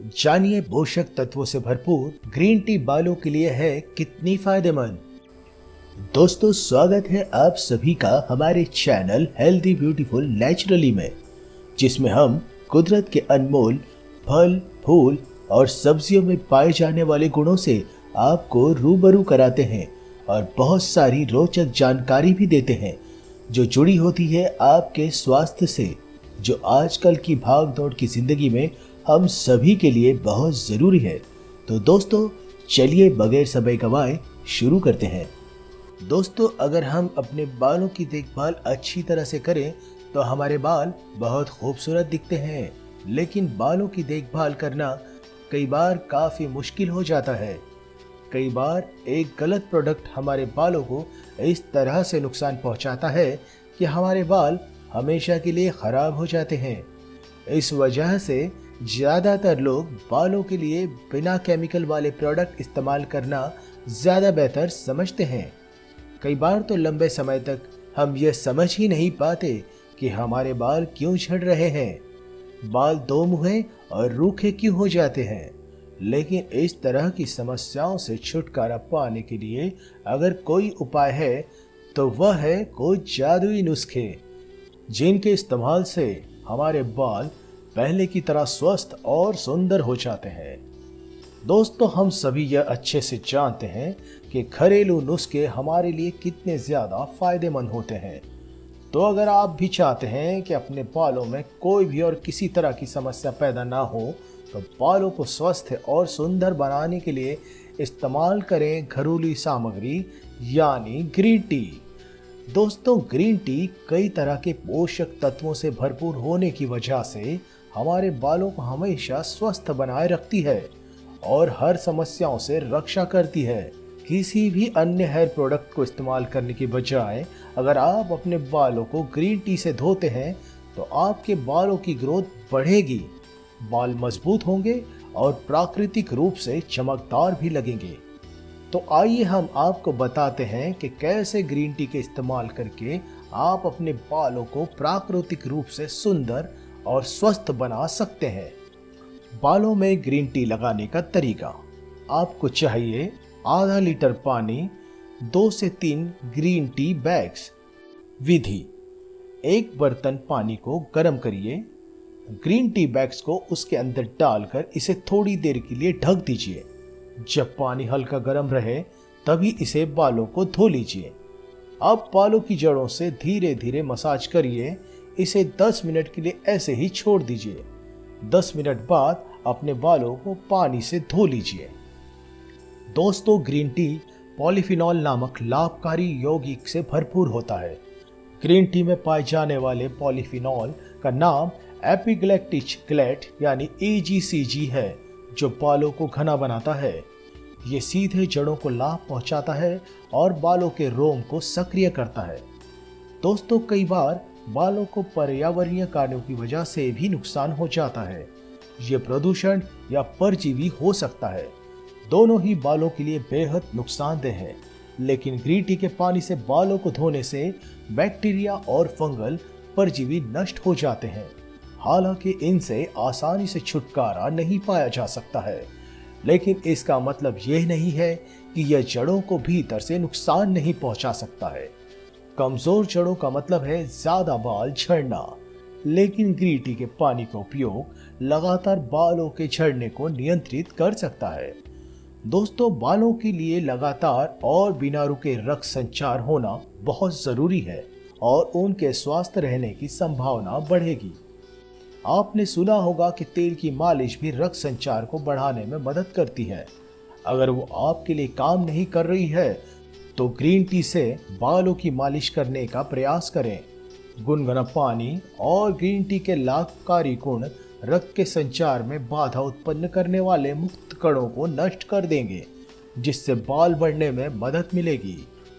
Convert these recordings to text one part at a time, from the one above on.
जानिए पोषक तत्वों से भरपूर ग्रीन टी बालों के लिए है कितनी फायदेमंद। दोस्तों, स्वागत है आप सभी का हमारे चैनल हेल्दी ब्यूटीफुल नेचुरली में, जिसमें हम कुदरत के अनमोल फल, फूल और सब्जियों में पाए जाने वाले गुणों से आपको रूबरू कराते हैं और बहुत सारी रोचक जानकारी भी देते हैं जो जुड़ी होती है आपके स्वास्थ्य से, जो आजकल की भाग दौड़ की जिंदगी में हम सभी के लिए बहुत ज़रूरी है। तो दोस्तों, चलिए बगैर समय गवाए शुरू करते हैं। दोस्तों, अगर हम अपने बालों की देखभाल अच्छी तरह से करें तो हमारे बाल बहुत खूबसूरत दिखते हैं, लेकिन बालों की देखभाल करना कई बार काफ़ी मुश्किल हो जाता है। कई बार एक गलत प्रोडक्ट हमारे बालों को इस तरह से नुकसान पहुंचाता है कि हमारे बाल हमेशा के लिए ख़राब हो जाते हैं। इस वजह से ज़्यादातर लोग बालों के लिए बिना केमिकल वाले प्रोडक्ट इस्तेमाल करना ज़्यादा बेहतर समझते हैं। कई बार तो लंबे समय तक हम ये समझ ही नहीं पाते कि हमारे बाल क्यों झड़ रहे हैं, बाल दो मुहे और रूखे क्यों हो जाते हैं। लेकिन इस तरह की समस्याओं से छुटकारा पाने के लिए अगर कोई उपाय है तो वह है कुछ जादुई नुस्खे, जिनके इस्तेमाल से हमारे बाल पहले की तरह स्वस्थ और सुंदर हो जाते हैं। दोस्तों, हम सभी यह अच्छे से जानते हैं कि घरेलू नुस्खे हमारे लिए कितने ज़्यादा फायदेमंद होते हैं। तो अगर आप भी चाहते हैं कि अपने बालों में कोई भी और किसी तरह की समस्या पैदा ना हो, तो बालों को स्वस्थ और सुंदर बनाने के लिए इस्तेमाल करें घरेलू सामग्री यानी ग्रीन टी। दोस्तों, ग्रीन टी कई तरह के पोषक तत्वों से भरपूर होने की वजह से हमारे बालों को हमेशा स्वस्थ बनाए रखती है और हर समस्याओं से रक्षा करती है। किसी भी अन्य हेयर प्रोडक्ट को इस्तेमाल करने की बजाय अगर आप अपने बालों को ग्रीन टी से धोते हैं तो आपके बालों की ग्रोथ बढ़ेगी, बाल मजबूत होंगे और प्राकृतिक रूप से चमकदार भी लगेंगे। तो आइए हम आपको बताते हैं कि कैसे ग्रीन टी के इस्तेमाल करके आप अपने बालों को प्राकृतिक रूप से सुंदर और स्वस्थ बना सकते हैं। बालों में ग्रीन टी लगाने का तरीका। आपको चाहिए आधा लीटर पानी, 2 से 3 ग्रीन टी बैग्स। विधि: एक बर्तन पानी को गर्म करिए, ग्रीन टी बैग्स को उसके अंदर डालकर इसे थोड़ी देर के लिए ढक दीजिए। जब पानी हल्का गर्म रहे तभी इसे बालों को धो लीजिए। अब बालों की जड़ों से धीरे धीरे मसाज करिए। इसे 10 मिनट के लिए ऐसे ही छोड़ दीजिए। 10 मिनट बाद अपने बालों को पानी से धो लीजिए। दोस्तों, ग्रीन टी पॉलीफिनॉल नामक लाभकारी यौगिक से भरपूर होता है। ग्रीन टी में पाए जाने वाले पॉलीफिनॉल का नाम एपिग्लैक्टिक यानी EGCG है, जो बालों को घना बनाता है। ये सीधे जड़ों को लाभ पहुंचाता है और बालों के रोम को सक्रिय करता है। दोस्तों, कई बार बालों को पर्यावरणीय कारणों की वजह से भी नुकसान हो जाता है। ये प्रदूषण या परजीवी हो सकता है। दोनों ही बालों के लिए बेहद नुकसानदेह है। लेकिन ग्रीन टी के पानी से बालों को धोने से बैक्टीरिया और फंगल परजीवी नष्ट हो जाते हैं। हालांकि इनसे आसानी से छुटकारा नहीं पाया जा सकता है, लेकिन इसका मतलब यह नहीं है कि यह जड़ों को भीतर से नुकसान नहीं पहुंचा सकता है। कमजोर जड़ों का मतलब है ज्यादा बाल झड़ना, लेकिन ग्रीन टी के पानी का उपयोग लगातार बालों के झड़ने को नियंत्रित कर सकता है। दोस्तों, बालों के लिए लगातार और बिना रुके रक्त संचार होना बहुत जरूरी है और उनके स्वस्थ रहने की संभावना बढ़ेगी। आपने सुना होगा कि तेल की मालिश भी रक्त संचार को बढ़ाने में मदद करती है। अगर वो आपके लिए काम नहीं कर रही है तो ग्रीन टी से बालों की मालिश करने का प्रयास करें। गुनगुना पानी और ग्रीन टी के लाभकारी गुण रक्त के संचार में बाधा उत्पन्न करने वाले मुक्त कणों को नष्ट कर देंगे, जिससे बाल बढ़ने में मदद मिलेगी।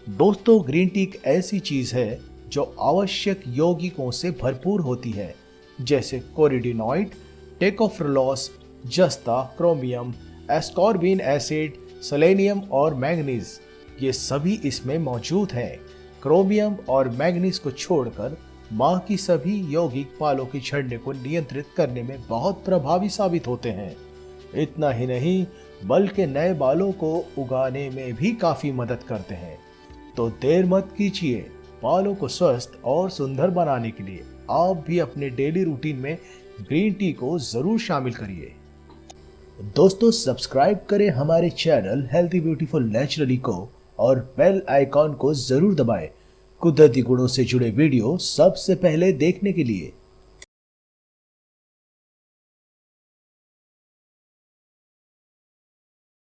दोस्तों, ग्रीन टी एक ऐसी चीज है जो आवश्यक यौगिकों से भरपूर होती है, जैसे कोरिडिनॉइड, टेकोफ्रोलोस, जस्ता, क्रोमियम, एस्कॉर्बिन एसिड, सेलेनियम और मैग्नीज। ये सभी इसमें मौजूद हैं। क्रोमियम और मैग्नीज को छोड़कर बाकी सभी यौगिक बालों के झड़ने को नियंत्रित करने में बहुत प्रभावी साबित होते हैं। इतना ही नहीं बल्कि नए बालों को उगाने में भी काफी मदद करते हैं। तो देर मत कीजिए, बालों को स्वस्थ और सुंदर बनाने के लिए आप भी अपने डेली रूटीन में ग्रीन टी को जरूर शामिल करिए। दोस्तों सब्सक्राइब करें हमारे चैनल हेल्दी ब्यूटीफुल नेचुरली को और बेल आइकॉन को जरूर दबाएं कुदरती गुणों से जुड़े वीडियो सबसे पहले देखने के लिए।